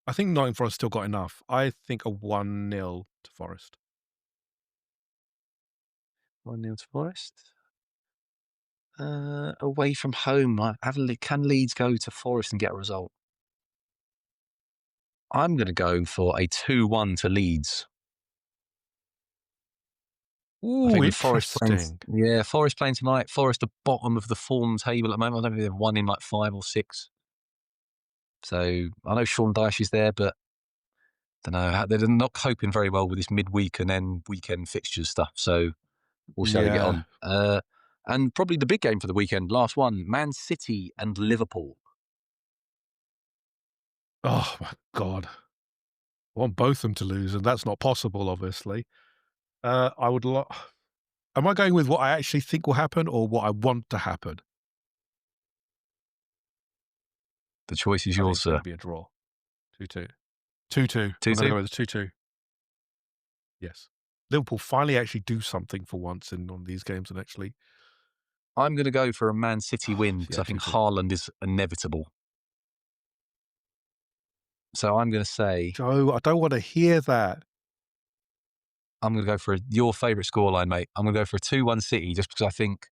I think Nottingham Forest still got enough. I think a 1-0 to Forest. 1-0 to Forest. Away from home, can Leeds go to Forest and get a result? I'm going to go for a 2-1 to Leeds. I Ooh, think with interesting. Forest playing tonight. Forest the bottom of the form table at the moment. I don't think they've won in like 5 or 6. So I know Sean Dyche is there, but I don't know. They're not coping very well with this midweek and then weekend fixtures stuff. So we'll see how they get Yeah. on. And probably the big game for the weekend, last one, Man City and Liverpool. Oh my God. I want both of them to lose, and that's not possible, obviously. I would Am I going with what I actually think will happen or what I want to happen? The choice is I think yours, it's going sir. to be a draw. 2-2. 2-2. I'm going to 2-2. go with a 2-2. Yes. Liverpool finally actually do something for once in one of these games and actually. I'm going to go for a Man City win because Yeah, I think 2-2. Haaland is inevitable. So I'm going to say Joe, I don't want to hear that. I'm going to go for your favourite scoreline, mate. I'm going to go for a 2-1 City just because I think.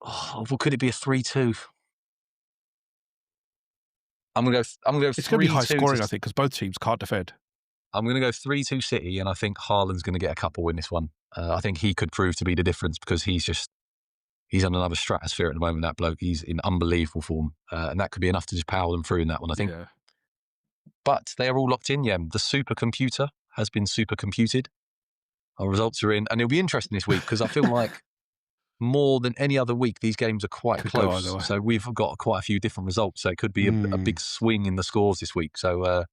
Oh, well, could it be a 3-2? I'm going to go It's going to be high 3-2 scoring, I to. think, because both teams can't defend. I'm going to go 3-2 City, and I think Haaland's going to get a couple in this one. I think he could prove to be the difference because he's on another stratosphere at the moment. That bloke, he's in unbelievable form, and that could be enough to just power them through in that one, I think. Yeah. But they are all locked in. Yeah, the supercomputer has been supercomputed. Our results are in, and it'll be interesting this week because I feel like more than any other week, these games are quite Could go either close. way. So we've got quite a few different results. So it could be a big swing in the scores this week. So yeah,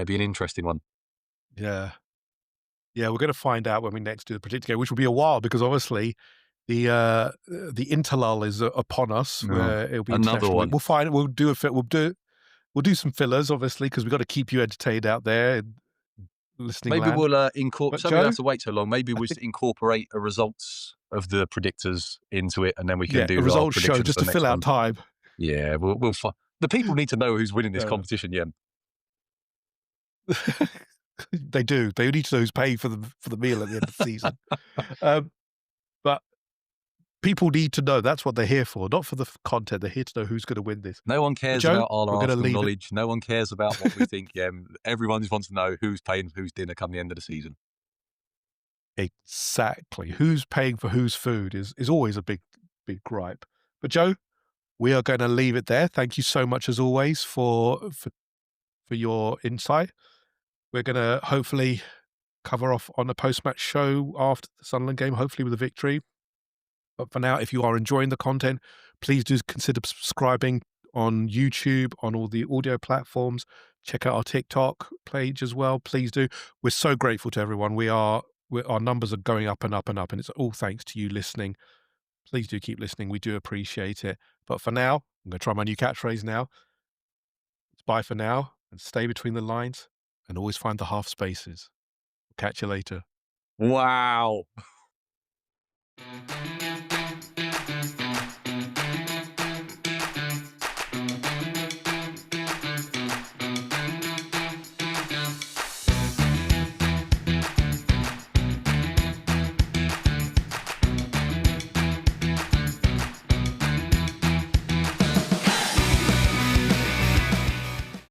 it'll be an interesting one. Yeah. Yeah, we're going to find out when we next do the predictor game, which will be a while because obviously the interlull is upon us Oh, where it'll be another international week. one. We'll find we'll do some fillers obviously because we've got to keep you entertained out there in listening Maybe land. we'll incorporate. But So we don't Joe, have to wait so long. Maybe I we'll just think incorporate the results of the predictors into it, and then we can a do our results show predictions just for to the next fill out one. time. Yeah, we'll. The people need to know who's winning this Fair enough. competition. Yeah, They do. They need to know who's paying for the meal at the end of the season. But people need to know that's what they're here for, not for the content. They're here to know who's going to win this. no one But cares Joe, about our we're going to Arsenal leave it. knowledge. No one cares about what we think. Yeah, everyone just wants to know who's paying for whose dinner come the end of the season. Exactly. Who's paying for whose food is always a big gripe. But Joe, we are going to leave it there. Thank you so much as always for your insight. We're going to hopefully cover off on a post-match show after the Sunderland game, hopefully with a victory. But for now, if you are enjoying the content, please do consider subscribing on YouTube, on all the audio platforms. Check out our TikTok page as well. Please do. We're so grateful to everyone. Our numbers are going up and up and up, and it's all thanks to you listening. Please do keep listening. We do appreciate it. But for now, I'm going to try my new catchphrase now. It's bye for now and stay between the lines and always find the half spaces. Catch you later. Wow.